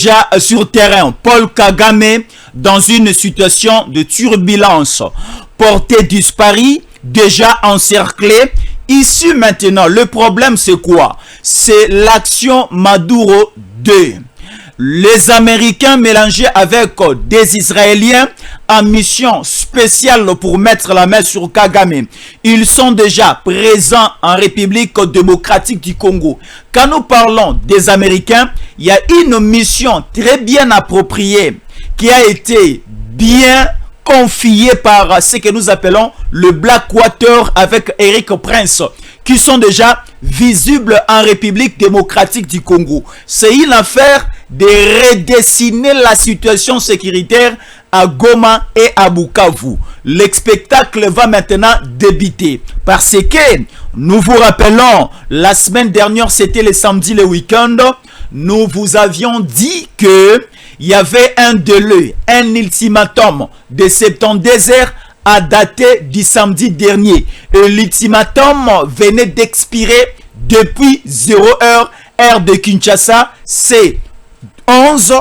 Déjà sur terrain, Paul Kagame dans une situation de turbulence, porté disparu, déjà encerclé. Ici maintenant, le problème c'est quoi? C'est l'action Maduro 2. Les Américains mélangés avec des Israéliens en mission spéciale pour mettre la main sur Kagame. Ils sont déjà présents en République démocratique du Congo. Quand nous parlons des Américains, il y a une mission très bien appropriée qui a été bien confiée par ce que nous appelons le Blackwater avec Eric Prince, qui sont déjà visibles en République démocratique du Congo. C'est une affaire de redessiner la situation sécuritaire à Goma et à Bukavu. Le spectacle va maintenant débuter parce que nous vous rappelons, la semaine dernière, c'était le samedi, le week-end, nous vous avions dit que il y avait un délai, un ultimatum de 72 heures à dater du samedi dernier. Et l'ultimatum venait d'expirer depuis 0 heure, heure de Kinshasa, c'est 11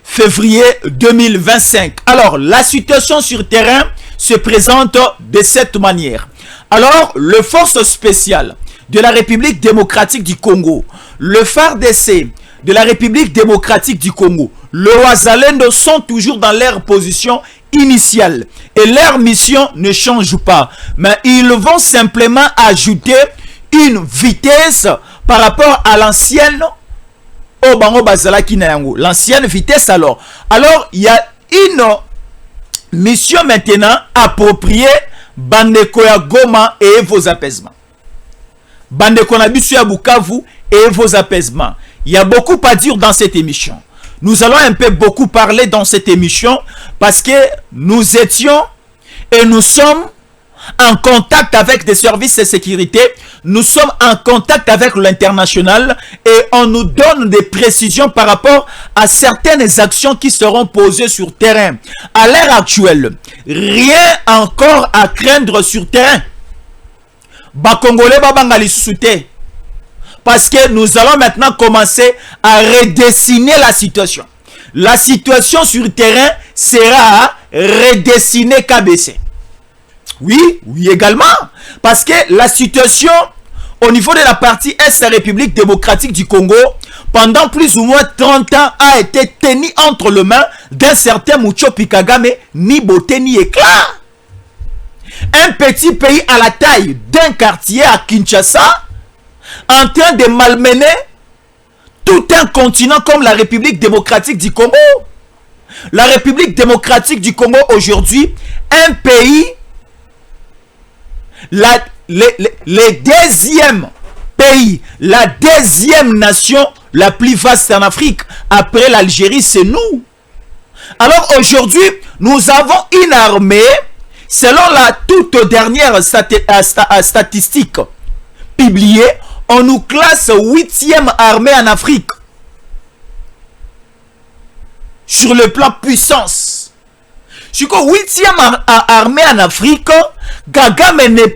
février 2025. Alors, la situation sur terrain se présente de cette manière. Alors, le force spéciale de la République démocratique du Congo, le FARDC de la République démocratique du Congo, le Wazalendo sont toujours dans leur position initiale. Et leur mission ne change pas. Mais ils vont simplement ajouter une vitesse par rapport à l'ancienne l'ancienne vitesse. Alors il y a une mission maintenant appropriée bandeko ya Goma et vos apaisements, bandeko na biso ya Bukavu et vos apaisements. Il y a beaucoup à dire dans cette émission. Nous allons un peu beaucoup parler dans cette émission parce que nous étions et nous sommes en contact avec des services de sécurité, nous sommes en contact avec l'international et on nous donne des précisions par rapport à certaines actions qui seront posées sur terrain. À l'heure actuelle, rien encore à craindre sur terrain. Bakongolais babangali soute. Parce que nous allons maintenant commencer à redessiner la situation. La situation sur terrain sera redessinée KBC. Oui, oui également. Parce que la situation au niveau de la partie Est de la République démocratique du Congo, pendant plus ou moins 30 ans, a été tenue entre les mains d'un certain Muchopi Kagame, ni beauté ni éclat. Un petit pays à la taille d'un quartier à Kinshasa, en train de malmener tout un continent comme la République démocratique du Congo. La République démocratique du Congo aujourd'hui, un pays, le deuxième pays, la deuxième nation la plus vaste en Afrique, après l'Algérie, c'est nous. Alors aujourd'hui, nous avons une armée, selon la toute dernière statistique publiée, on nous classe 8e armée en Afrique. Sur le plan puissance. Sur le 8e armée en Afrique, Kagame n'est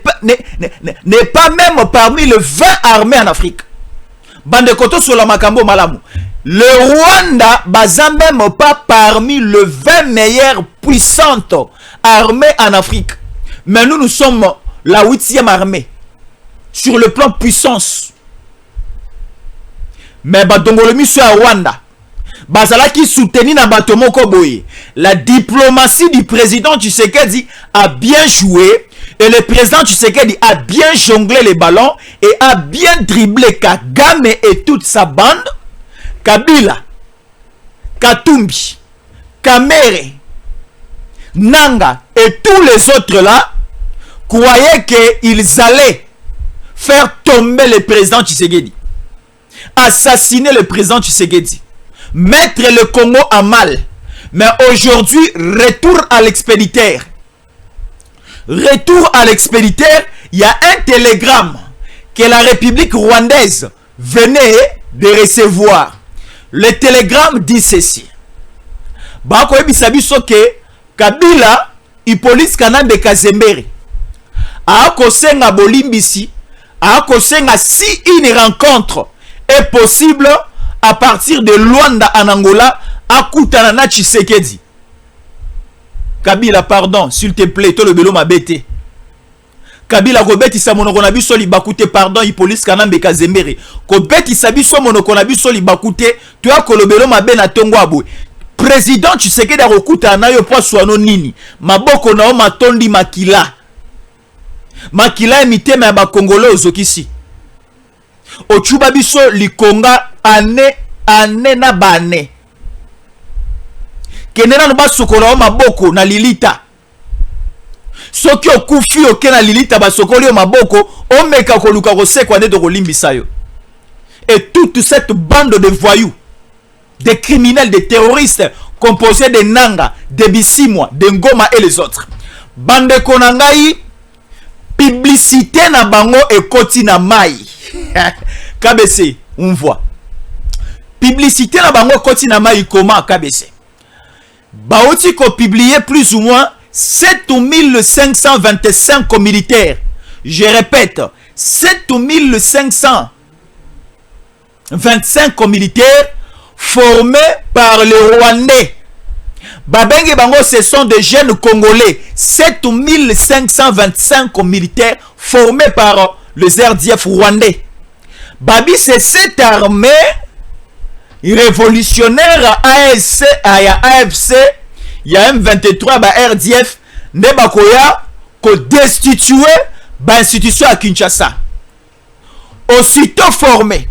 pas même parmi les 20 armées en Afrique. Bandekoto sur la Makambo Malamu. Le Rwanda, baza même pas parmi les 20 meilleures puissantes armées en Afrique. Mais nous sommes la 8e armée. Sur le plan puissance. Mais badongolomi sur Rwanda. Bazala qui soutenu na batomoko boye. La diplomatie du président Tshisekedi a bien joué. Et le président Tshisekedi a bien jonglé les ballons. Et a bien dribblé Kagame et toute sa bande. Kabila, Katumbi, Kamere, Nanga et tous les autres là croyaient qu'ils allaient faire tomber le président Tshisekedi, assassiner le président Tshisekedi, mettre le Congo en mal. Mais aujourd'hui, retour à l'expéditeur. Retour à l'expéditeur, il y a un télégramme que la République rwandaise venait de recevoir. Le télégramme dit ceci. Bako ebisabiso ke Kabila Hippolyte Kanambe Kazembere a kosenga bolimbisi, a kosenga si une rencontre est possible à partir de Luanda en Angola, akutana na Tshisekedi. Kabila, pardon, s'il te plaît, to le belo mabete. Kabila kobeti sa monoko na biso libakute, pardon, Hippolyte Kanambe Kazembere. Kobeti sa biso monoko na biso libakute, tu as kolobelo mabe na tongo abwe. Président Tshisekedi akokuta na yo po swano nini? Maboko na o matondi makila. Makila emitema ya bakongolo ozokisi. Ochuba biso likonga ane na bane. Kenena no basokola o maboko na lilita. Soki okufi oke na lilita basokoli o maboko, omeka koluka kosekwa nde to kolimbisa yo. Et toute cette bande de voyous, de criminels, de terroristes composés de Nanga, de Bisimwa, de Ngoma et les autres. Bande konangai, publicité na bango et koti na mai. KBC, on voit. Publicité na bango koti na mai comment KBC. Baoti ko publié plus ou moins 7525 militaires. Je répète, 7525 militaires formés par les Rwandais. Babenge Bango, ce sont des jeunes Congolais. 7525 militaires formés par les RDF rwandais. Babi, c'est cette armée révolutionnaire AFC, il y a M23, RDF, Nebakoya, ko destitué l'institution à Kinshasa. Aussitôt formé,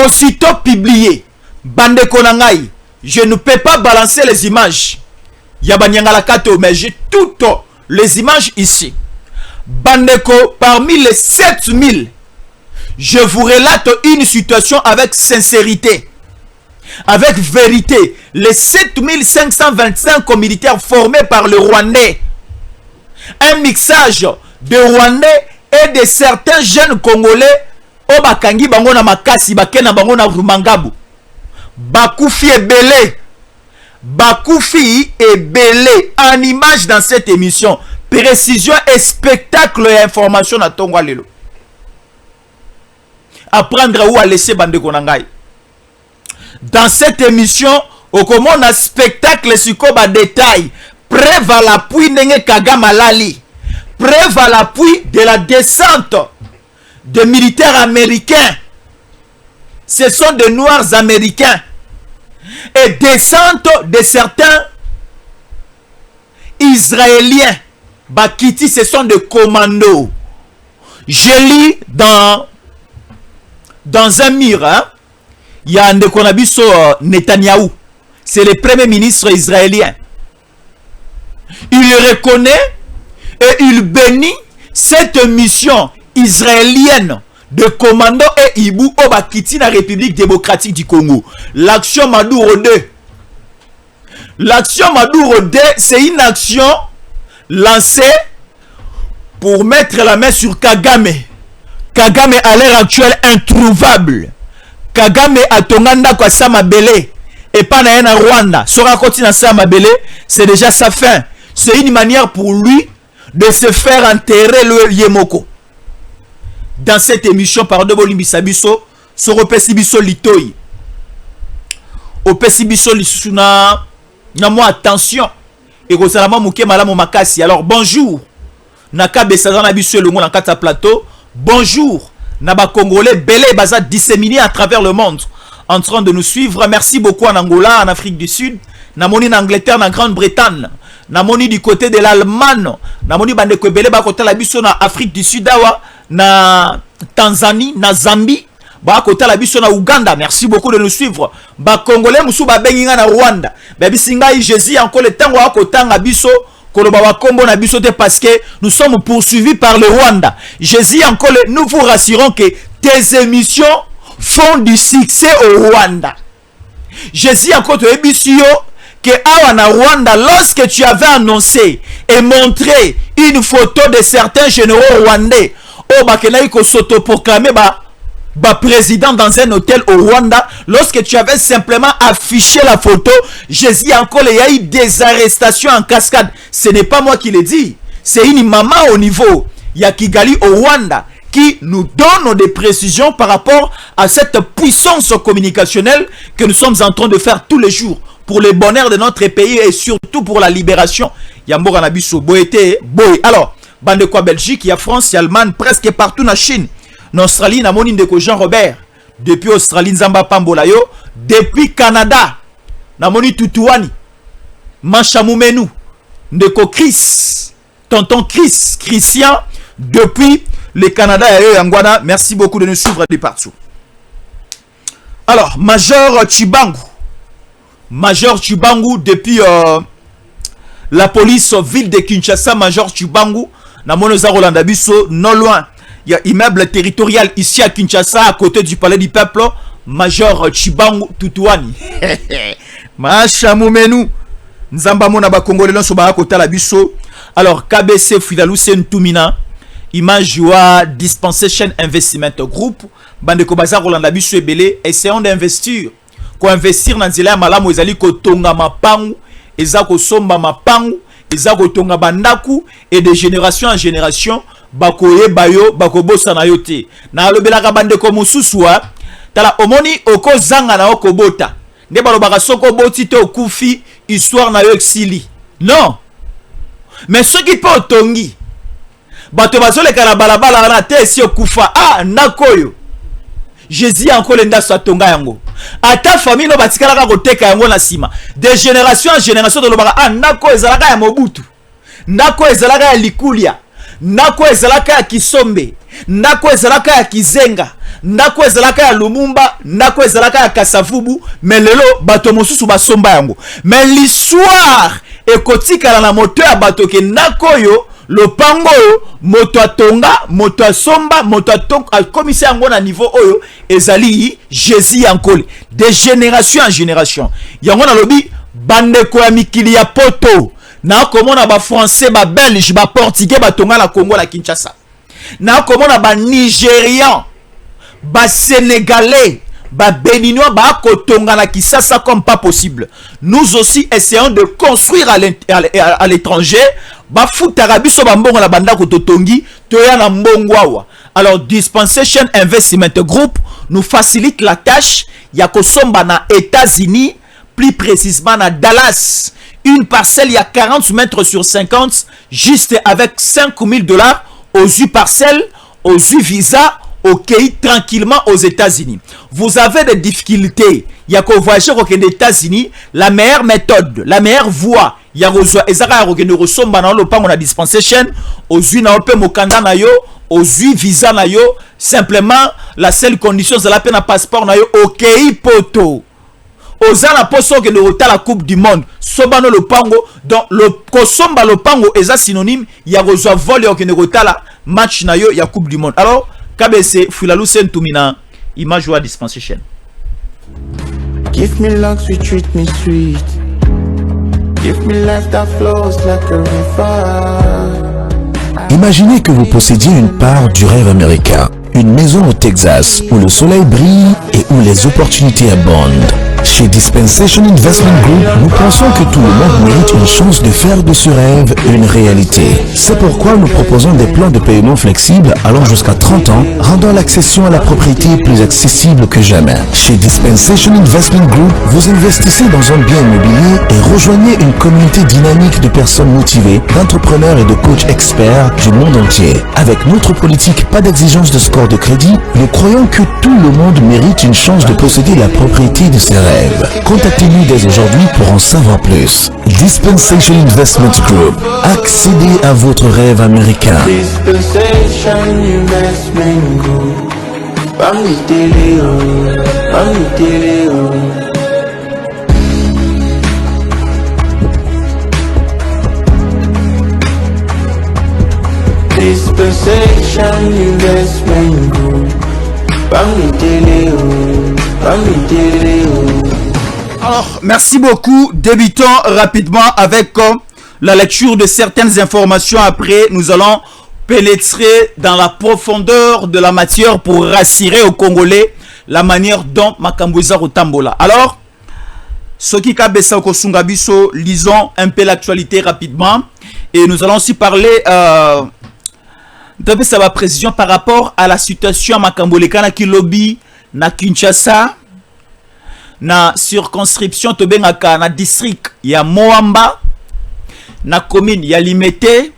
aussitôt publié, Bande Konangai, je ne peux pas balancer les images. Yabanyangala Kato, mais j'ai toutes les images ici. Bandeko, parmi les 7000, je vous relate une situation avec sincérité, avec vérité. Les 7525 militaires formés par le Rwandais. Un mixage de Rwandais et de certains jeunes Congolais. Obakangi bango na makasi, bakena bango na Rumangabu. Bakoufi et belé. Bakoufi et belé. En image dans cette émission. Précision et spectacle et information à Tonga Lelo. Apprendre où à laisser Bande Konangai. Dans cette émission, au comment on a spectacle sur quoi détail. Preuve à l'appui Nenge Kagame Lali. Preuve à l'appui de la descente de militaires américains. Ce sont des noirs américains. Et descente de certains Israéliens. Bakiti, ce sont des commandos. Je lis dans un mur, hein, il y a un Ndekonabiso Netanyahou. C'est le premier ministre israélien. Il reconnaît et il bénit cette mission israélienne de commando et Ibu Obakiti dans la République démocratique du Congo. L'action Maduro 2. L'action Maduro 2, c'est une action lancée pour mettre la main sur Kagame. Kagame à l'heure actuelle introuvable. Kagame a tonganda kwa Samabele et pas na Rwanda. Sora koti na Samabele, c'est déjà sa fin. C'est une manière pour lui de se faire enterrer le Yemoko. Dans cette émission, pardon, Bolimbisa biso, soro pesi biso litoi. O pesi biso lisuna na mo attention. Et kosalama muke malamu makasi. Alors bonjour. Naka besazana na biso le monde en kata plateau. Bonjour. Naba Congolais belé baza disséminé à travers le monde en train de nous suivre. Merci beaucoup en Angola, en Afrique du Sud, namoni en Angleterre, en Grande-Bretagne, namoni du côté de l'Allemagne, namoni bande ko belé ba kota la biso na Afrique du Sud awa, na Tanzanie, na Zambie, ba kota la biso na Uganda. Merci beaucoup de nous suivre. Ba Congolais musu ba benginga na Rwanda. Ba bisinga Jésus encore le temps wa kotanga biso. Parce que nous sommes poursuivis par le Rwanda. Jésus encore, nous vous rassurons que tes émissions font du succès au Rwanda. Jésus encore te émission que à Rwanda, lorsque tu avais annoncé et montré une photo de certains généraux rwandais, au Bakenaïko s'autoproclamé président dans un hôtel au Rwanda, lorsque tu avais simplement affiché la photo, Jésus encore, il y a eu des arrestations en cascade. Ce n'est pas moi qui le dis, c'est une maman au niveau, il y a Kigali au Rwanda, qui nous donne des précisions par rapport à cette puissance communicationnelle que nous sommes en train de faire tous les jours pour le bonheur de notre pays et surtout pour la libération. Il y a Moranabiso, Boété, Boé. Alors, bande quoi Belgique, il y a France, il y a Allemagne, presque partout en Chine. En Australie, il y a Jean-Robert. Depuis Australie, Nzamba Pambolayo. Depuis Canada, Namoni Tutuani. Manchamoumenu. Ndeko Chris. Tonton Chris. Christian. Depuis le Canada et Anguana. Merci beaucoup de nous suivre de partout. Alors, Major Chibangu. Major Chibangu depuis la police ville de Kinshasa. Major Chibangu. Namono Rolanda Bisso, non loin. Il y a immeuble territorial ici à Kinshasa, à côté du palais du peuple. Major Chibangu Tutuani. Machamoumenu. Nzamba mona ba Congolais non soba kota la biso. Alors KBC Filalou Sen Tumina. Image wa Dispensation Investment Group. Bande ko bazar Rolanda Bisso ebele. Essayons d'investir. Ko investir dans nzela malamu ezali ko tonga mapangu. Eza ko somba mapangu. Eza ko tonga bandaku. Et de génération en génération. Bakoye bayo bakobosa na yote. Na alobelaka bande ko mususua. Tala omoni oko zanga na okobota. Nde balobaka soko boti te okufi histoire na yo exili. Non. Mais ceux qui peut otongi. Bato bazoleka na balabala na te si okufa. Ah nakoyo. Jésus encore lenda so tonga yango. Ata famille no batikalaka koteka yango na sima. De génération en génération de lobaka ah nako ezalaka ya Mobutu. Nako ezalaka ya Likulia. Nako ezalaka ya Kisombe. Nako ezalaka ya Kizenga. Nako ezalaka ya Lumumba. Nako ezalaka ya Kasavubu. Mais lelo bato mosusu basomba yango. Mais l'histoire ekotika na moto ya bato ke nako yo lopango moto atonga moto asomba moto akomisa yango na niveau oyo ezali Jésus yankole de génération en génération. Yango na lobi bandeko ya mikili ya poto. Na komona ba français ba belge ba portugais ba tonga na Congo la Kinshasa. Na komona ba nigérian ba sénégalais ba béninois ba kotonga na Kinshasa comme pas possible. Nous aussi essayons de construire à l'étranger ba futara so ba mbongo na banda ko totongi toya na mbongwawa. Alors Dispensation Investment Group nous facilite la tâche ya kosomba na États-Unis, plus précisément à Dallas. Une parcelle, il y a 40 mètres sur 50, juste avec $5,000 aux U parcelles, aux U visa, OK, tranquillement aux États-Unis. Vous avez des difficultés. Il y a qu'au voyager aux États-Unis, la meilleure méthode, la meilleure voie, il y a la dispensation, aux U naope mokanda na yo, aux U visa na yo, simplement la seule condition c'est la peine à passeport na yo, OK, poto. Ozana poso que le la Coupe du Monde sobano le pango donc le kosomba le pango est synonyme il y a reçoit vol et que la match na yo il y a Coupe du Monde. Alors KBC Filalou Sen Tumina image wa dispensation. Give me luck, sweet, treat me sweet. Give me life that flows like a river. Imaginez que vous possédiez une part du rêve américain, une maison au Texas où le soleil brille et où les opportunités abondent. Chez Dispensation Investment Group, nous pensons que tout le monde mérite une chance de faire de ce rêve une réalité. C'est pourquoi nous proposons des plans de paiement flexibles allant jusqu'à 30 ans, rendant l'accession à la propriété plus accessible que jamais. Chez Dispensation Investment Group, vous investissez dans un bien immobilier et rejoignez une communauté dynamique de personnes motivées, d'entrepreneurs et de coachs experts du monde entier. Avec notre politique pas d'exigence de score de crédit, nous croyons que tout le monde mérite une chance de posséder la propriété de ses rêves. Contactez-nous dès aujourd'hui pour en savoir plus. Dispensation Investment Group. Accédez à votre rêve américain. Dispensation Investment Group. Dispensation Investment Group. Alors, merci beaucoup. Débutons rapidement avec la lecture de certaines informations. Après, nous allons pénétrer dans la profondeur de la matière pour rassurer aux Congolais la manière dont Makambouza Rotambola. Alors, Soki Kabesa Okosungabiso, lisons un peu l'actualité rapidement. Et nous allons aussi parler D'après sa précision par rapport à la situation à Makamboleka na Kilobi, na Kinshasa, na circonscription Tobengaka na district ya Moamba, na commune ya Limete,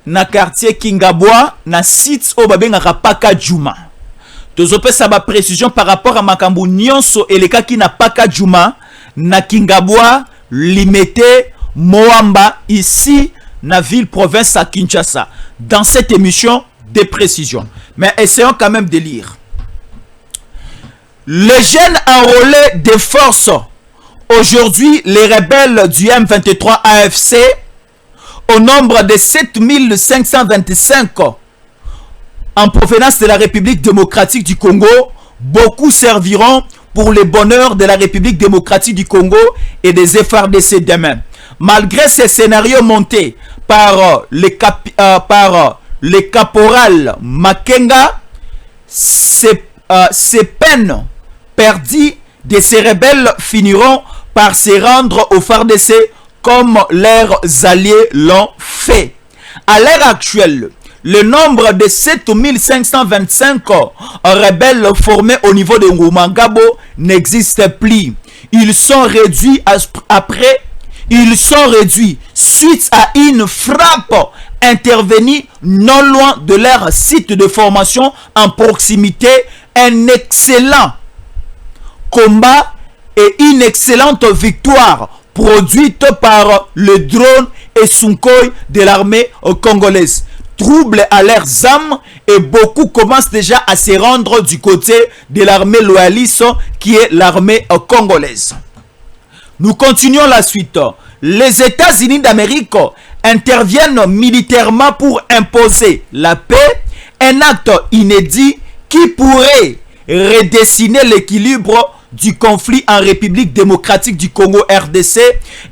na quartier Kingabwa, na site o babengaka Paka Juma. Tozopé sa précision par rapport à Makambu Nyonso eleka ki na Paka Juma, na Kingabwa, Limete, Moamba, ici na ville province à Kinshasa. Dans cette émission, des précisions. Mais essayons quand même de lire. Les jeunes enrôlés des forces, aujourd'hui les rebelles du M23 AFC, au nombre de 7525 en provenance de la République démocratique du Congo, beaucoup serviront pour le bonheur de la République démocratique du Congo et des FARDC demain. Malgré ces scénarios montés par le caporal Makenga, ces peines perdues de ces rebelles finiront par se rendre au FARDC comme leurs alliés l'ont fait. À l'heure actuelle, le nombre de 7525 rebelles formés au niveau de Rumangabo n'existe plus. Ils sont réduits suite à une frappe intervenue non loin de leur site de formation en proximité. Un excellent combat et une excellente victoire produite par le drone et Sukhoi de l'armée congolaise. Trouble à leurs âmes et beaucoup commencent déjà à se rendre du côté de l'armée loyaliste qui est l'armée congolaise. Nous continuons la suite. Les États-Unis d'Amérique interviennent militairement pour imposer la paix, un acte inédit qui pourrait redessiner l'équilibre du conflit en République démocratique du Congo RDC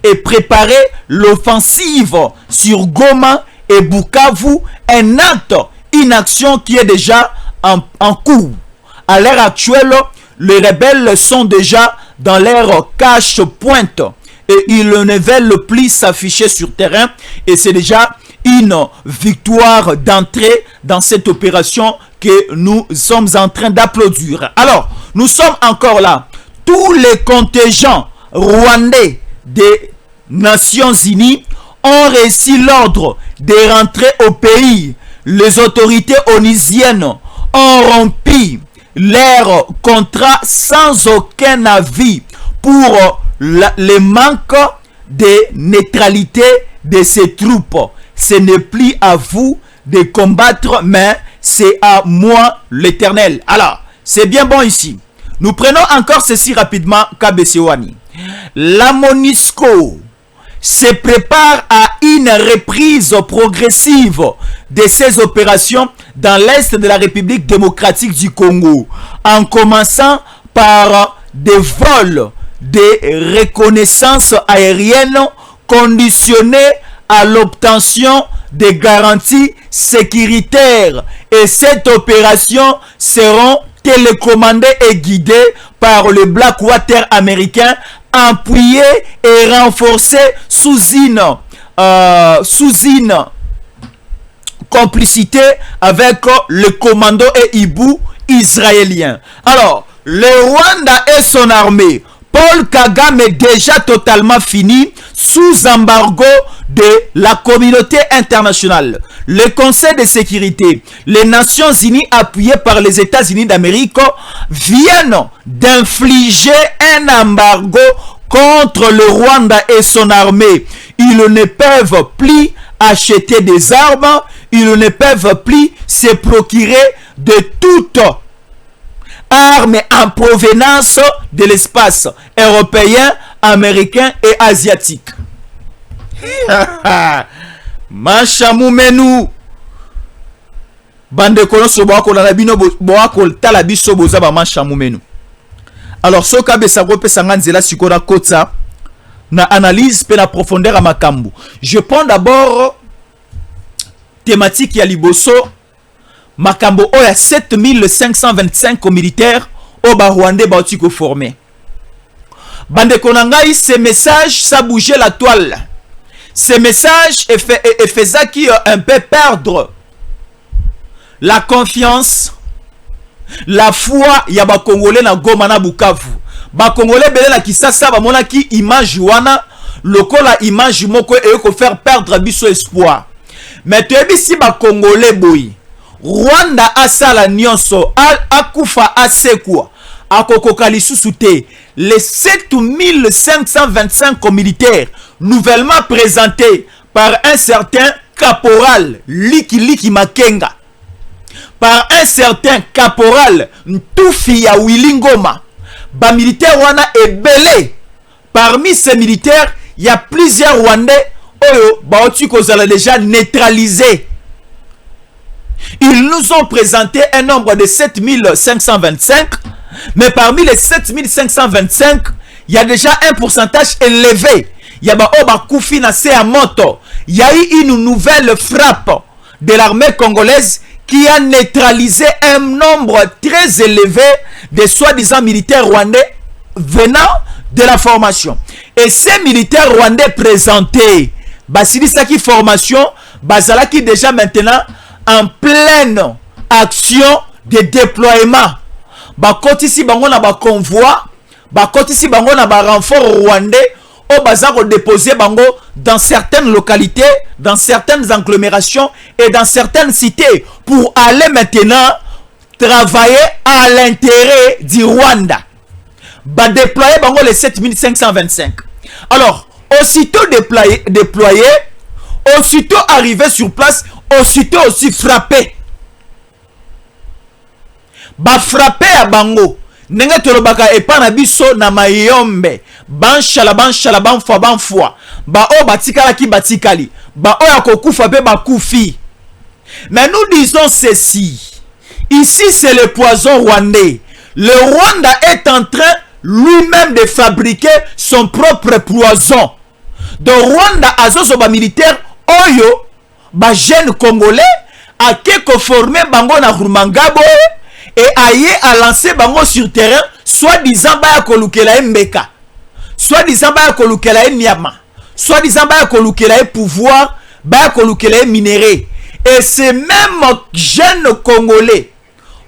et préparer l'offensive sur Goma et Bukavu, un acte, une action qui est déjà en cours. À l'heure actuelle, les rebelles sont déjà dans leur cache-pointe et ils ne veulent plus s'afficher sur terrain et c'est déjà une victoire d'entrée dans cette opération que nous sommes en train d'applaudir. Alors, nous sommes encore là. Tous les contingents rwandais des Nations Unies ont reçu l'ordre de rentrer au pays. Les autorités onusiennes ont rompu leur contrat sans aucun avis pour le manque de neutralité de ces troupes. Ce n'est plus à vous de combattre, mais c'est à moi l'Éternel. Alors, c'est bien bon ici. Nous prenons encore ceci rapidement, KBC-Wani. La MONUSCO se prépare à une reprise progressive de ces opérations dans l'est de la République démocratique du Congo, en commençant par des vols de reconnaissance aérienne conditionnés à l'obtention de garanties sécuritaires. Et cette opération sera télécommandée et guidée par le Blackwater américain, appuyé et renforcé sous une complicité avec le commando et Hibou israélien. Alors, le Rwanda et son armée, Paul Kagame est déjà totalement fini sous embargo de la communauté internationale. Le Conseil de sécurité, les Nations Unies appuyées par les États-Unis d'Amérique viennent d'infliger un embargo contre le Rwanda et son armée. Ils ne peuvent plus acheter des armes, ils ne peuvent plus se procurer de toutes armes en provenance de l'espace européen, américain et asiatique. Machamoumenu bande konoso boako la bino boako tala biso boza ba machamoumenu. Alors ce ka besa ko pesa nganzela sikora kota na analyse pe na profondeur à makambu. Je prends d'abord thématique ya liboso makambo oya 7525 militaires au Rwandais bautiko formé. Bande konangai, ce message ça bougeait la toile. Ce message faisait qui un peu perdre la confiance, la foi ya ba Congolais na Goma na Bukavu. Ba Congolais belé na Kisasa ba mona ki image wana lokola image moko e ko faire perdre biso espoir. Mais tu si ba Congolais boy. Rwanda asala nyonso akufa asekwa akoko lisusu te. Les 7525 militaires nouvellement présentés par un certain caporal Liki Makenga, par un certain caporal Ntufi ya Wilingoma, ba militaire wana ebele. Parmi ces militaires, il y a plusieurs Rwandais oyo baoti kozala déjà neutralisés. Ils nous ont présenté un nombre de 7525, mais parmi les 7525, il y a déjà un pourcentage élevé. Il y a Koufi Nassé à Moto. Il y a eu une nouvelle frappe de l'armée congolaise qui a neutralisé un nombre très élevé de soi-disant militaires rwandais venant de la formation. Et ces militaires rwandais présentés, Basilisaki formation, Bazalaki déjà maintenant en pleine action de déploiement. Bakotisi bango na ba convoi, bakotisi bango na ba renfort rwandais au bazar déposer bango dans certaines localités, dans certaines agglomérations et dans certaines cités pour aller maintenant travailler à l'intérêt du Rwanda. Ba déployer bango les 7525. Alors, aussitôt déployé, aussitôt arrivé sur place, aussitôt aussi frappé. Ba frappé à bango. Nenge tolobaka epana biso na mayombe. Banshala banfwa. Ba o batikala ki batikali. Ba o yakokufa pe bakufi. Mais nous disons ceci. Ici c'est le poison rwandais. Le Rwanda est en train lui-même de fabriquer son propre poison. Donc Rwanda azoso ba militaire oyo ba jeune congolais a quelque formé bango na Rumangabo et aye a lancé bango sur terrain soi-disant ba kolukela mbeka, soi-disant ba kolukela nyama, soi-disant ba kolukela pouvoir, ba kolukela minéré. Et ces mêmes jeunes congolais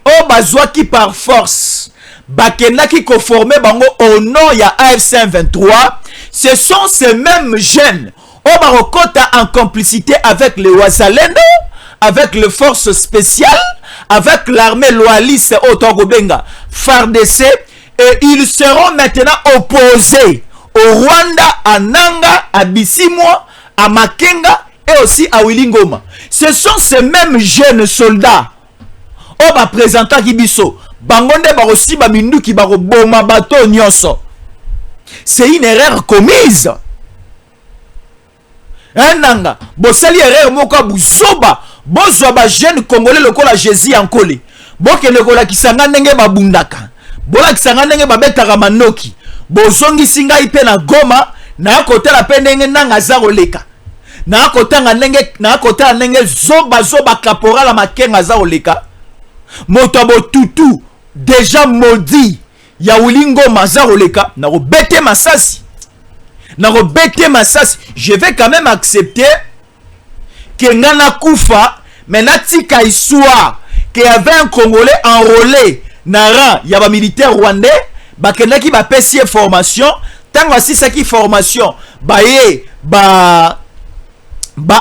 au bazwaki par force bakendaki ko former bango au nom ya AFC 23. Ce sont ces mêmes jeunes au Marokota en complicité avec les Wazalendo, avec les forces spéciales, avec l'armée loyaliste au Togobenga, FARDC, et ils seront maintenant opposés au Rwanda, à Nanga, à Bisimwa, à Makenga et aussi à Wilingoma. Ce sont ces mêmes jeunes soldats au représentant Kibiso, Bangonde Barosi Bamindu qui baro boma bato nyonso. C'est une erreur commise. Nanga, bosali erreur moko buzoba, bozwa ba jeune congolais lokola Jésus Ankole. Boke lokola kisanga ndenge babundaka. Bola kisanga ndenge babetaka manoki. Bozongi singa ipe na Goma, na kotela pe ndenge nanga zaroleka. Na kotanga ndenge zoba caporal Makenga zaroleka. Motobo tutu déjà maudit ya Wilingoma zaroleka na robete masasi. Je vais quand même accepter que Ngana Koufa, mais Natika Issoua, qu'il y avait un Congolais enrôlé, Nara, il y avait un militaire rwandais, Bakendaki ba PCF formation, tant voici ça qui formation,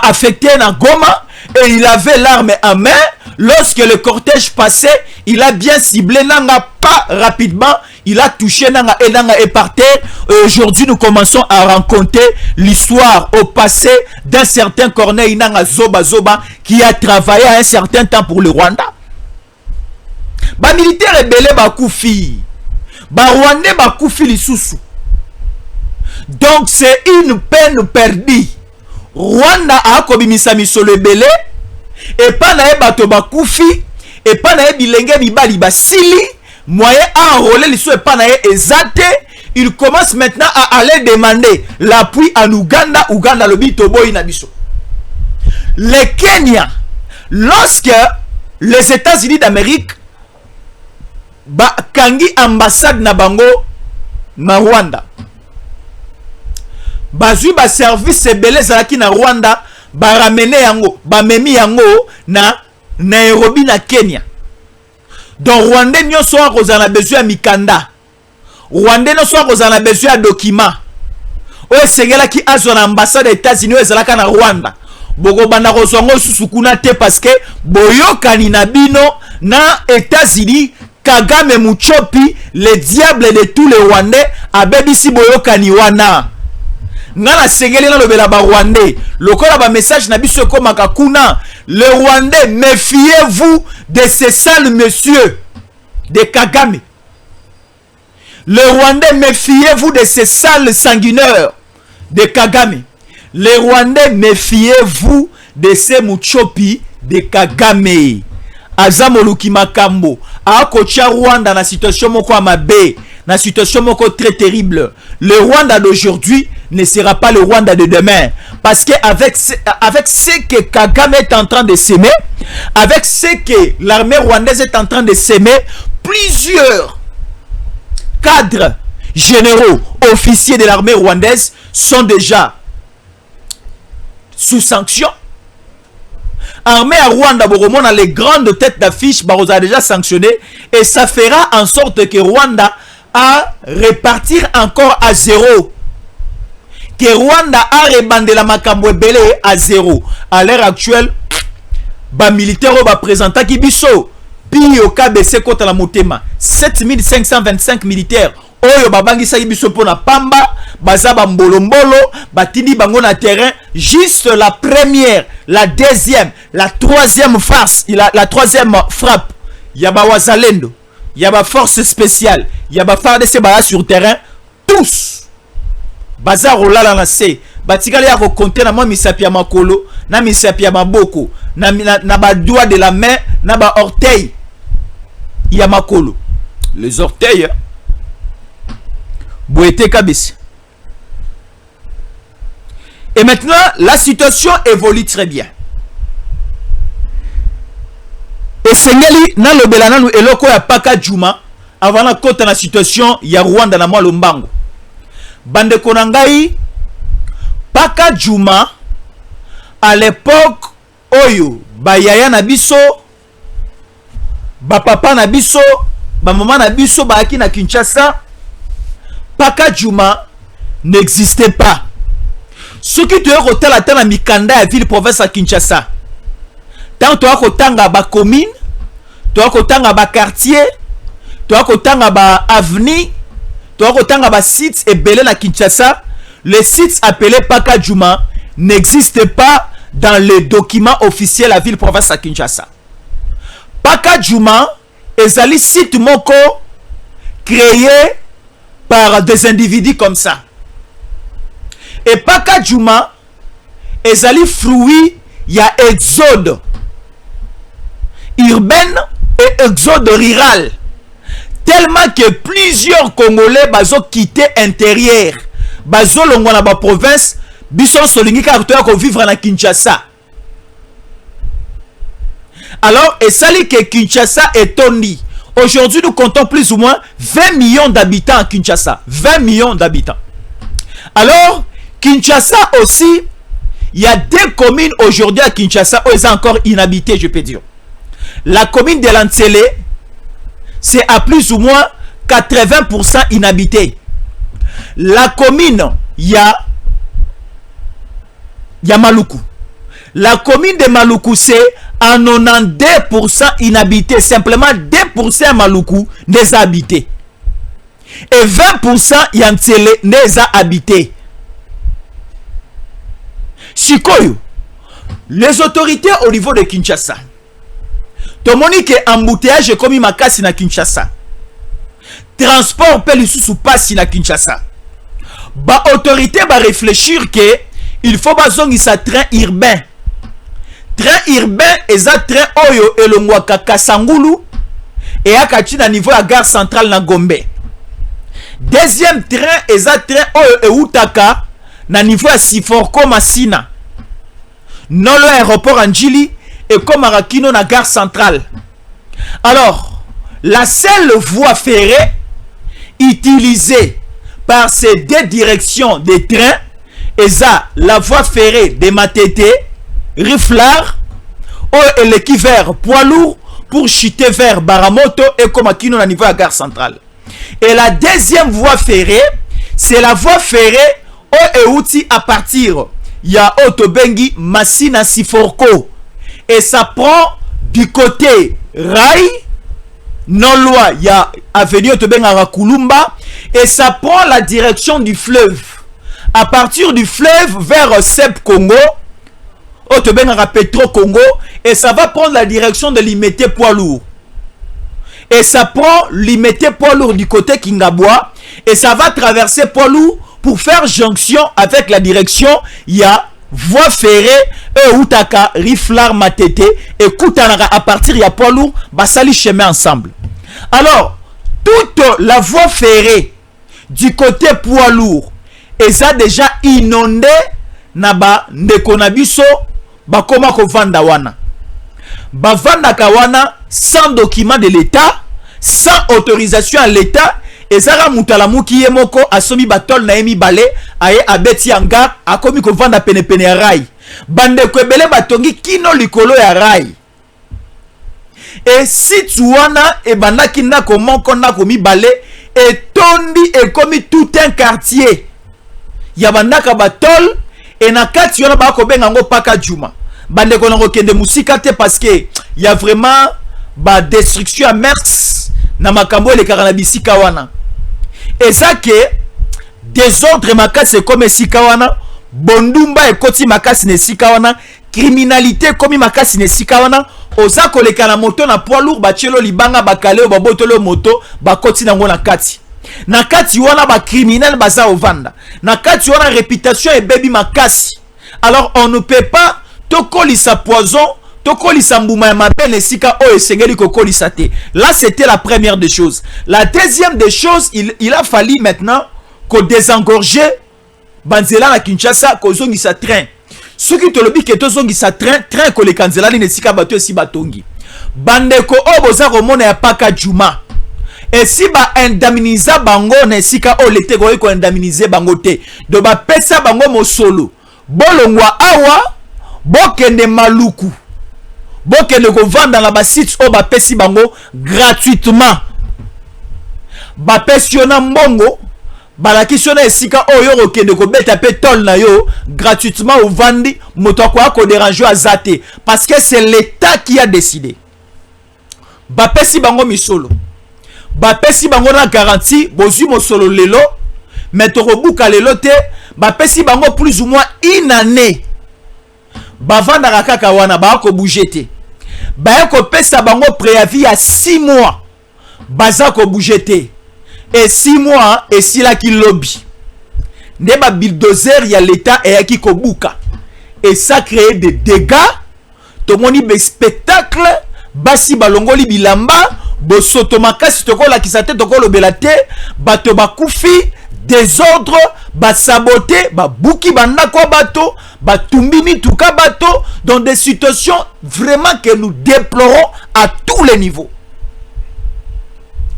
affecté na Goma, et il avait l'arme en main. Lorsque le cortège passait, il a bien ciblé Nanga pas rapidement. Il a touché Nanga et Nanga est par terre. Aujourd'hui, nous commençons à rencontrer l'histoire au passé d'un certain Corneille Nanga Zoba qui a travaillé à un certain temps pour le Rwanda. Ba militaire et belé ba koufi. Ba Rwandais ba koufi lisusu. Donc c'est une peine perdue. Rwanda a kobimisa misolo belé et pas na bato ba koufi et pas na bilenge bibali basili. Moyen à enrôler les souhaits pas exact. Il commence maintenant à aller demander l'appui en Ouganda. Ouganda le bitobo inabiso. Le Kenya, lorsque les États-Unis d'Amérique ba kangi ambassade na bango na Rwanda, bazui ba service belé zalaki na Rwanda, ba ramener yango, ba memi yango na Nairobi na Kenya. Donc Rwandais nyonso akozala besoin ya mikanda. Rwandais nyonso akozala besoin ya document. Oyo sengelaki azwa na ambassade des États-Unis ezalaka na Rwanda. Boko banda kozongo susukuna te parce que boyokani na bino na États-Unis. Kagame Muchopi, le diable de tous les Rwandais, abebisi boyokani wana. Ngana sengeli na lobela ba Rwandais. Lokola ba message na biso ko makakuna. Le Rwandais, méfiez-vous de ces sales messieurs de Kagame. Le Rwandais, méfiez-vous de ces sales sanguineurs de Kagame. Le Rwandais, méfiez-vous de ces Muchopi de Kagame. Azamoluki Makambo. Akocha Rwanda na situation moko amabe, na situation moko très terrible. Le Rwanda d'aujourd'hui ne sera pas le Rwanda de demain. Parce que avec ce que Kagame est en train de s'aimer, avec ce que l'armée rwandaise est en train de s'aimer, plusieurs cadres généraux, officiers de l'armée rwandaise sont déjà sous sanction. Armée à Rwanda, Boromona, les grandes têtes d'affiche, Barroso a déjà sanctionné. Et ça fera en sorte que Rwanda a repartir encore à zéro. Que Rwanda a rebandé la Makambo Belé à zéro. À l'heure actuelle, ba militaire va présenter Kibiso. Puis au KBC contre la Motema. 7525 militaires. Oyo babangi sa Kibiso pour la Pamba. Bazaba mbolo batidi bango na terrain. Juste la première, la deuxième, la troisième farce, la troisième frappe. Yaba Wazalendo, Yaba force spéciale, Yaba FARDC bala sur terrain. Tous bazar olala na se. Batikali ya compter na moi misapi ya makolo, na misapi ya maboko, na ba doigt de la main, na ba orteil ya makolo. Les orteils boete kabisi. Et maintenant, la situation évolue très bien. Et Sengeli, na lobelana nou eloko ya Paka Juma, avant la côte na situation ya Rwanda na moi lombango. Bande konangai, Paka Juma, à l'époque, oyo, ba yaya na biso, ba papa na biso, ba maman na biso, ba aki na Kinshasa, Paka Juma n'existait pas. Ce qui te retient à la Mikanda à ville province à Kinshasa. Tant tu as kotanga ba commune, tu as kotanga ba quartier, tu as kotanga ba avenue, tu as kotanga ba sites et belé na Kinshasa. Les sites appelés Paka Juma n'existent pas dans les documents officiels à ville province à Kinshasa. Paka Juma est un site moko créé par des individus comme ça. Et Paka Juma est un fruit, il y a exode urbain et exode rural. Tellement que plusieurs Congolais bazo quitté intérieur. Bazo longwa na ba province, bison solingi kartoya ko vivre na Kinshasa. Alors, et sali que Kinshasa est tondi. Aujourd'hui, nous comptons plus ou moins 20 millions d'habitants à Kinshasa. 20 millions d'habitants. Alors, Kinshasa aussi, il y a deux communes aujourd'hui à Kinshasa où elles sont encore inhabitées, je peux dire. La commune de Lantsele, c'est à plus ou moins 80% inhabité. La commune, il y a Maluku. La commune de Maluku, c'est à 92% inhabité. Simplement 2% Maluku n'est habité. Et 20% Yantsele n'est habité. Sikoyo, les autorités au niveau de Kinshasa, Tomoni que embouteillage comme makasi na Kinshasa, transport peut sous passe na Kinshasa. Ba autorité va réfléchir que il faut bazongi sa train urbain. Train urbain et un train oyo elongwaka Kasangulu et akati na niveau à gare centrale na Gombe. Deuxième train et un train oyo eutaka na niveau à Siforko Masina. Non le aéroport Anjili et comme Arakino na gare centrale. Alors, la seule voie ferrée utilisée par ces deux directions des trains est ça, la voie ferrée de Matete, Riflar, et l'équipe vers poids lourd pour chuter vers Baramoto et comme à Kino au niveau de la gare centrale. Et la deuxième voie ferrée, c'est la voie ferrée au Euti à partir. Il y a Otobengi Massina Siforko. Et ça prend du côté Rail, non loin, il y a avenue Otobengi à Kulumba. Et ça prend la direction du fleuve. À partir du fleuve vers Sep Congo, Otobengi à Petro Congo. Et ça va prendre la direction de Limité poids lourd. Et ça prend Limité poids lourd du côté Kingabois. Et ça va traverser poids lourd pour faire jonction avec la direction. Il y a voie ferrée Outaka, Riflar, Matete. Et Koutanara à partir il y a poids lourd. Basali chemin ensemble. Alors, toute la voie ferrée du côté poids lourd. Et ça déjà inondé. Naba Nekonabiso. Bakoma ko vanda wana. Bavanda kawana sans document de l'État, sans autorisation à l'État. Et Zara Moutalamu qui est moko asomi batol na emi bale aye abeti anga akomi ko vanda pene pene ya rai. Bande kwebele batongi kino likolo ya rai. Et si tu wana e banda kina komoko na komi bale et tondi e komi tout un quartier. Ya banda ka batol et na kati yona ba ko benga ngo paka juma. Bande ko nango kende musika te parce que y a vraiment ba destruction à mers na makambo le karanabisi kawana. Et ça que désordre makasi comme sikawana, bondumba et koti makasi ne sikawana, criminalité comme makasi ne sikawana, oza koleka na moto na poids lourd ba chelo libanga bakale ba botolo moto ba koti nango na kati. Na kati wana ba criminel baza ovanda. Na kati wana réputation et baby makasi. Alors on ne peut pas tokolisa poison, tokolisa mbuma ya mabene sika o esengeli kokolisa te. Là c'était la première des choses. La deuxième des choses, il a fallu maintenant qu'on désengorger banzela na Kinshasa ko zongisa train. Ce qui te le dit que to zongisa train ko le kanzela ni sika bato si batongi. Bandeko o boza komona ya paka juma. Et si ba indemniser bango na sika o lete ko indemniser bango te. Do ba pesa bango mosolo. Bolongwa awa bokende maluku. Bokende ko vendre na ba site o ba pesi bango gratuitement. Ba pesiona mbongo balakisiona esika oyo okende ko beta pe tol na yo gratuitement ou vandi moto kwa ko déranger azate parce que c'est l'État qui a décidé. Ba pesi bango misolo. Ba pesi bango na garantie bozui mosolo lelo mais to buka lelo te ba pesi bango plus ou moins une année. Bavanda kaka wana ba ko bouger te. Ba ko pesa bango préavis à 6 mois. Baza ko bouger te. Et 6 mois et si la ki lobby. Ne ba bulldozer ya l'État et qui ko buka. Et ça crée des dégâts. To moni be spectacle basi balongoli bilamba bo sotomakasi toko la kisate toko lobelate bato bakufi désordre ba saboter ba buki banda kwa bato ba tumbini tuka bato dans des situations vraiment que nous déplorons à tous les niveaux.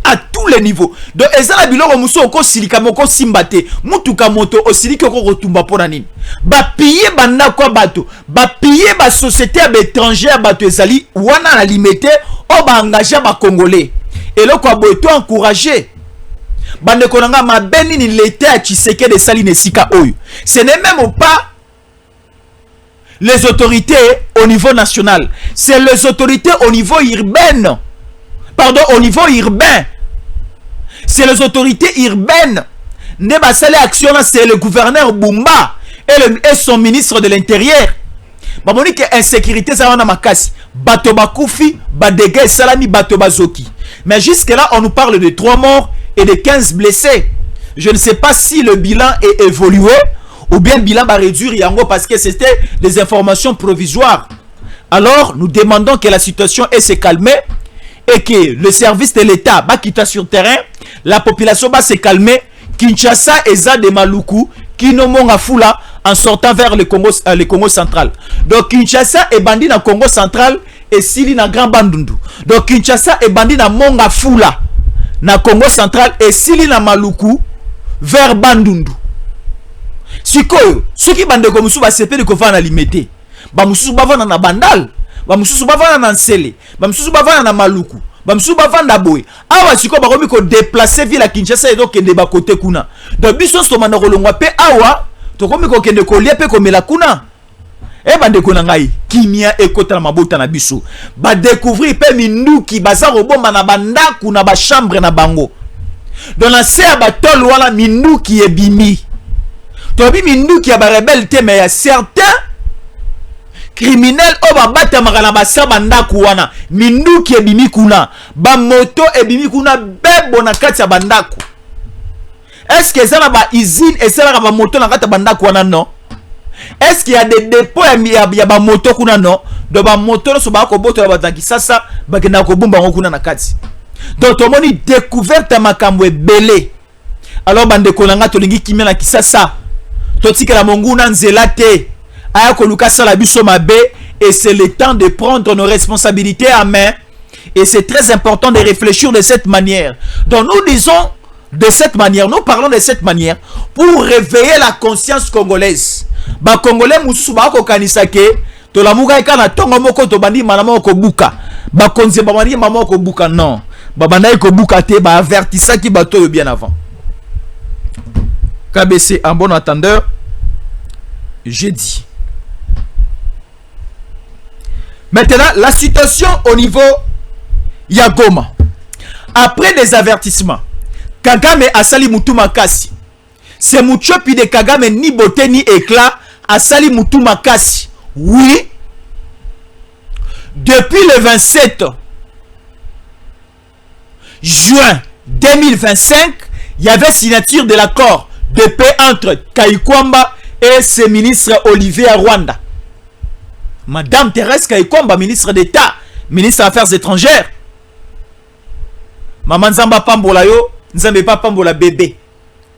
À tous les niveaux. Donc ezala biloko muso oko silika moko simbate mutuka moto osilika oko rotumba pona nini ba piller banda kwa bato ba piller ba société étrangère bato ezali wana na limité o ba engager ba congolais et le quoi boto encourager bande konanga mabeni ni l'État à Tshisekedi de Saline Sika Oyo. Ce n'est même pas les autorités au niveau national, c'est les autorités au niveau urbain. Pardon, au niveau urbain. C'est les autorités urbaines. Neba Salé Action, c'est le gouverneur Bumba et son ministre de l'Intérieur. Bamonique insécurité ça wana makasi. Bato bakufi, badege salami bato bazoki. Mais jusque là on nous parle de 3 morts et de 15 blessés. Je ne sais pas si le bilan est évolué ou bien le bilan va réduire yango parce que c'était des informations provisoires. Alors nous demandons que la situation se calme et que le service de l'État va quitter sur terrain, la population va se calmer. Kinshasa et Za de Maluku qui nomonga fula en sortant vers le Congo central. Donc Kinshasa est bandit dans Congo central et Sili na Grand Bandundu. Donc Kinshasa est bandit dans Monga fula na Congo central et Sili na Maluku vers Bandundu. Sikoyo, ceux qui bandent comme ça va se faire de kova na limité. Ba mususu bavana na bandal. bamususu bavanda na nsele, bamususu bavanda na maluku, bamususu bavanda boye. Awa siko bakomi ko déplacer ville à Kinshasa et donc kende ba côté kuna. Donc biso somana kolongwa pe awa to komi ko kende ko lia pe ko mela kuna. E bande ko na ngai kimia ekota na mabota na biso. Ba découvrir pe minduki baza robomba na bandaku na ba chambre na bango. Dans la serre batol wala minduki ebimi. To bi minduki ya ba rebelle te mais ya certains criminel o babata makana basa bandaku wana minduki ebimi kuna ba moto ebimi kuna bebo na kati ya bandaku. Est-ce que ça na ba usine et ça na ba moto na kati ya bandaku wana non? Est-ce qu'il y a des dépôts ya ba moto kuna non? Do ba moto so ba ko boto ya bataki sasa ba kena ko bumba kuna na kati. Donc to moni découverte makambo ebele. Alors bande ko langa to lingi kimia na kisasa. To tikela monguna nzela te. Et c'est le temps de prendre nos responsabilités à main. Et c'est très important de réfléchir de cette manière. Donc nous disons de cette manière, nous parlons de cette manière pour réveiller la conscience congolaise. Ba Congolais mususu ba ko kanisa ke to la muga ikana tongo moko to bandi manama ko buka. Ba konze ba bandi mama ko buka non. Ba banda ko buka te ba avertissa ki bato bien avant. KBC en bon entendeur, j'ai dit. Maintenant, la situation au niveau Yagoma. Après des avertissements, Kagame asali mutu makasi. C'est Muchopi de Kagame ni beauté ni éclat asali mutu makasi. Oui. Depuis le 27 juin 2025, il y avait signature de l'accord de paix entre Kaikwamba et ses ministres Olivier Rwanda. Madame Thérèse Kaikwamba, ministre d'État, ministre des Affaires étrangères. Maman Nzamba Pambola yo, Nzambe pas Pambola bébé.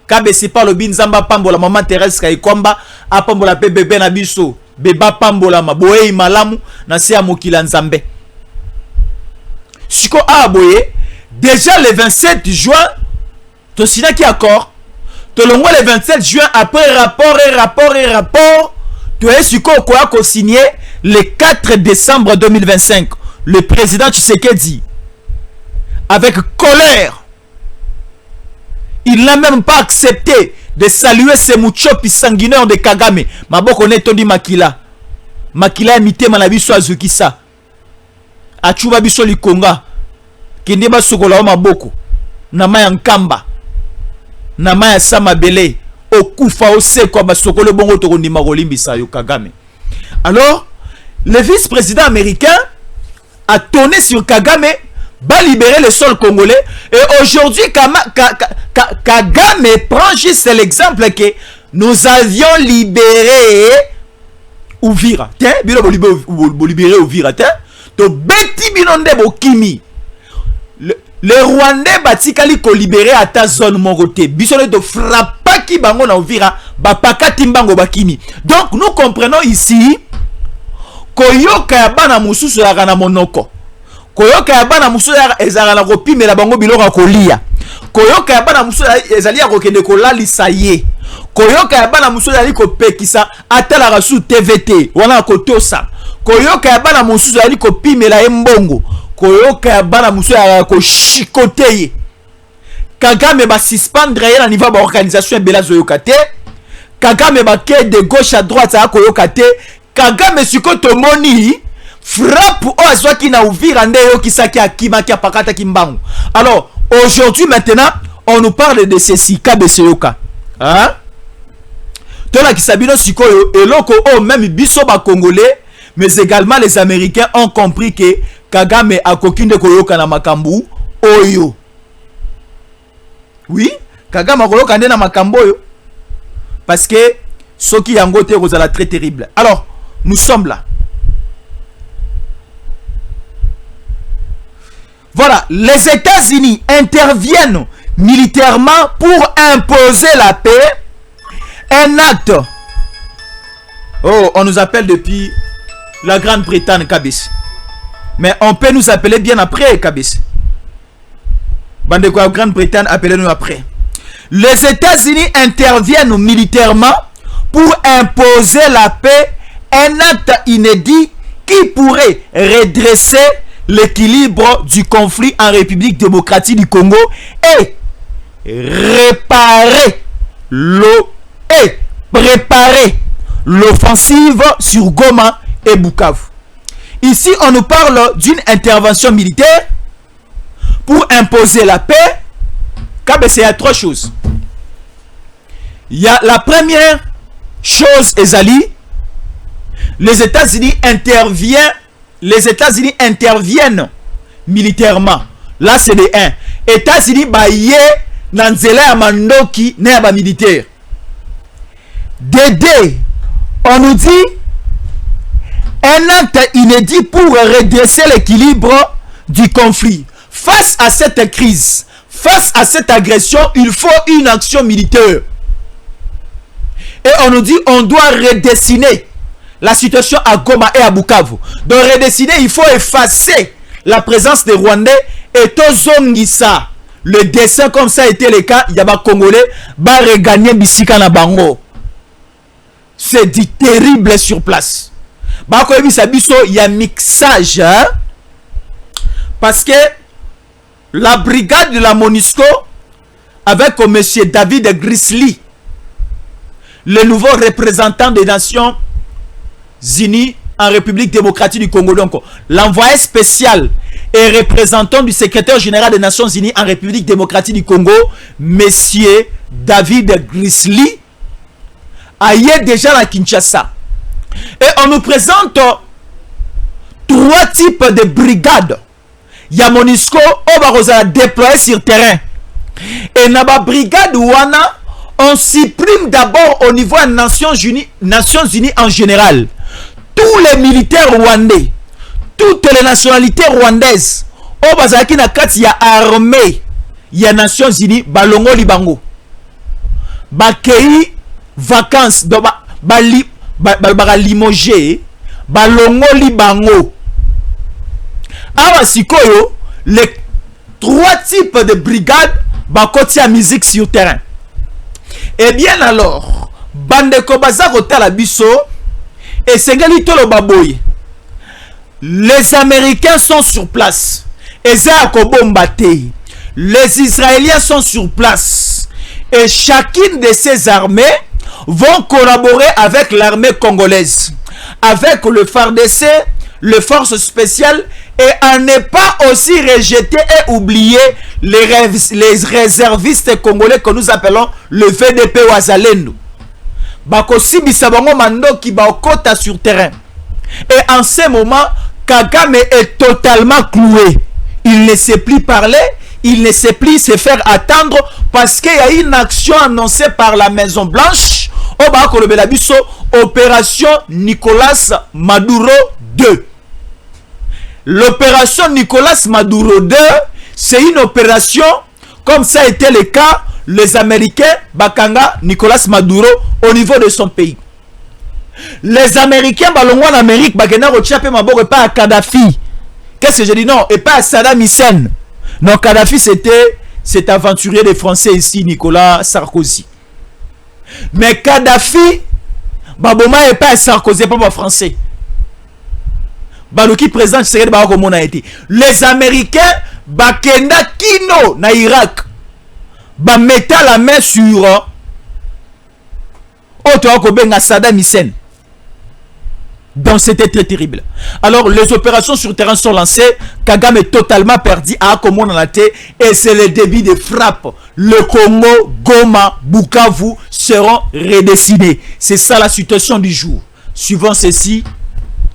KBC pas le bin Nzamba Pambola, maman Thérèse Kaikwamba, a Pambola bébé na biso. Beba Pambola ma boye malamu na se amokila Nzambe. Siko a boye, déjà le 27 juin, to signé qui accord. To longo le 27 juin après rapport. Tu es sur quoi qu'on signé le 4 décembre 2025. Le président Tshisekedi, avec colère, il n'a même pas accepté de saluer ces mouchopi sanguinaires de Kagame. Maboko netondi makila. Makila imité manabiso azukisa. Achuba biso likonga. Kindeba sokola maboko. Nama ya nkamba. Nama ya samabele. Okufa oseko basokolo bongo tokondima kolimbisa yo Kagame. Alors, le vice-président américain a tourné sur Kagame, va libérer le sol congolais. Et aujourd'hui, Kagame prend juste l'exemple que nous avions libéré Uvira. Tiens, bilo libéré Uvira. Tiens, to beti binonde bokimi. Le Rwandais batikali ko libérer à ta zone mongoté. Bisole de frappa ki bango na Uvira, bapaka timbango bakimi. Donc nous comprenons ici koyoka ya bana mususu ya na monoko. Koyoka ya bana mususu ya ezala na kopimela bango biloko kolia. Koyoka ya bana mususu ezali ya kokende kolalisa ye. Koyoka ya bana mususu ezali kopekisa atala rasu TVT wana kotosa. Koyoka ya bana mususu ezali kopimela embongo. Koyoka ya bana mususu ya koshikote. Kagame ba suspendre na niveau ba organisation bela zoyoka te. Kagame ba ke de gauche à droite a koyoka te. Kagame sikoto moni frappe o azwaki na Uvira nde yo kisaki akima ki apakata kimbangu. Alors aujourd'hui maintenant on nous parle de ceci KBC yoka. Hein? Tola kisabino sikoyo eloko o même biso ba congolais mais également les américains ont compris que Kagame a kokinde koyoka na makambu oyo. Oui, Kagame a koyoka na makambu oyo parce que ce qui est en côté est très terrible. Alors, nous sommes là. Voilà, les États-Unis interviennent militairement pour imposer la paix. Un acte. Oh, on nous appelle depuis la Grande-Bretagne, Kabis. Mais on peut nous appeler bien après, Kabis. Bande quoi, Grande-Bretagne, appelez-nous après. Les États-Unis interviennent militairement pour imposer la paix, un acte inédit qui pourrait redresser l'équilibre du conflit en République démocratique du Congo et préparer l'offensive sur Goma et Bukavu. Ici, on nous parle d'une intervention militaire pour imposer la paix. Car il y a trois choses. Il y a la première chose, Ezali, les États-Unis interviennent militairement. Là, c'est les 1. États-Unis baillé nanzela ya mandoki na ya ba militaire. Dédé, on nous dit un acte inédit pour redresser l'équilibre du conflit. Face à cette crise, face à cette agression, il faut une action militaire. Et on nous dit on doit redessiner la situation à Goma et à Bukavu. Donc redessiner, il faut effacer la présence des Rwandais et tozongisa le dessin comme ça a été le cas. Il y a des Congolais qui ont regagné Bisika na Bango. C'est du terrible sur place. Il y a mixage. Hein? Parce que la brigade de la MONUSCO avec M. David Grizzly, le nouveau représentant des Nations Unies en République démocratique du Congo, donc l'envoyé spécial et représentant du secrétaire général des Nations Unies en République démocratique du Congo, M. David Grizzly, aille déjà à Kinshasa. Et on nous présente 3 types de brigades. Il y a MONUSCO, on va déployer sur terrain. Et dans la brigade Wana, on supprime d'abord au niveau des Nations Unies en général. Tous les militaires rwandais, toutes les nationalités rwandaises, au bazaki na kati ya armée, il y a Nations Unies, balongo libango. Bakei vacances, limogé, balongo libango. Awa sikoyo, les 3 types de brigades, bakoti à musique sur terrain. Et bien alors, bandeko bazako tala biso, et Sengali Tolo Baboy. Les Américains sont sur place. Les Israéliens sont sur place. Et chacune de ces armées vont collaborer avec l'armée congolaise, avec le FARDC, les forces spéciales, et à ne pas aussi rejeter et oublier les réservistes congolais que nous appelons le VDP Wazalendo. Bakosi bisabango mando qui baokota sur terrain. Et en ce moment, Kagame est totalement cloué. Il ne sait plus parler, il ne sait plus se faire attendre parce qu'il y a une action annoncée par la Maison Blanche. Opération Nicolas Maduro 2. L'opération Nicolas Maduro 2, c'est une opération comme ça a été le cas. Les Américains, Bakanga, Nicolas Maduro, au niveau de son pays. Les Américains, Balongo en Amérique, Bakena Rochape Maboro, et pas à Kadhafi. Qu'est-ce que je dis? Non, et pas à Saddam Hussein. Non, Kadhafi, c'était cet aventurier des Français ici, Nicolas Sarkozy. Mais Kadhafi, Baboma, et pas à Sarkozy, pas à Français. Baloki président, c'est comment on a été. Les Américains, Bakenda Kino, na Irak. Ba mettre la main sur Saddam Hussein. Donc c'était très terrible. Alors les opérations sur terrain sont lancées. Kagame est totalement perdu à Akomon en la tête. Et c'est le début de frappe. Le Congo, Goma, Bukavu seront redessinés. C'est ça la situation du jour. Suivant ceci,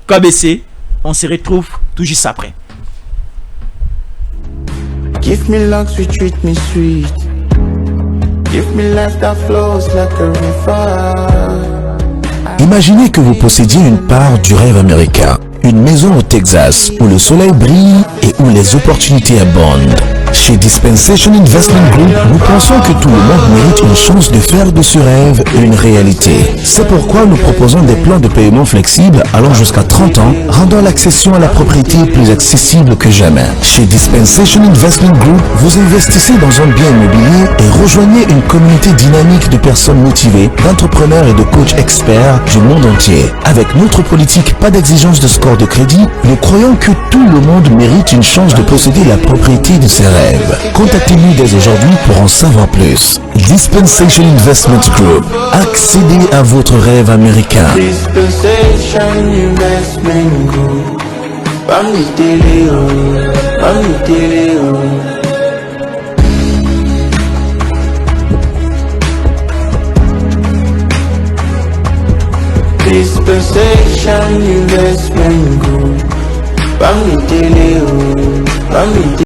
KBC, on se retrouve tout juste après. Give me love, sweet, treat me sweet. Give me life that flows like a river. Imaginez que vous possédiez une part du rêve américain, une maison au Texas où le soleil brille et où les opportunités abondent. Chez Dispensation Investment Group, nous pensons que tout le monde mérite une chance de faire de ce rêve une réalité. C'est pourquoi nous proposons des plans de paiement flexibles allant jusqu'à 30 ans, rendant l'accession à la propriété plus accessible que jamais. Chez Dispensation Investment Group, vous investissez dans un bien immobilier et rejoignez une communauté dynamique de personnes motivées, d'entrepreneurs et de coachs experts du monde entier. Avec notre politique pas d'exigence de score de crédit, nous croyons que tout le monde mérite une chance de posséder la propriété de ses rêves. Contactez-nous dès aujourd'hui pour en savoir plus. Dispensation Investment Group. Accédez à votre rêve américain. Dispensation Investment Group. Bami Teleo, Bami Teleo. Dispensation Investment Group. Bami Teleo, Bami Teleo.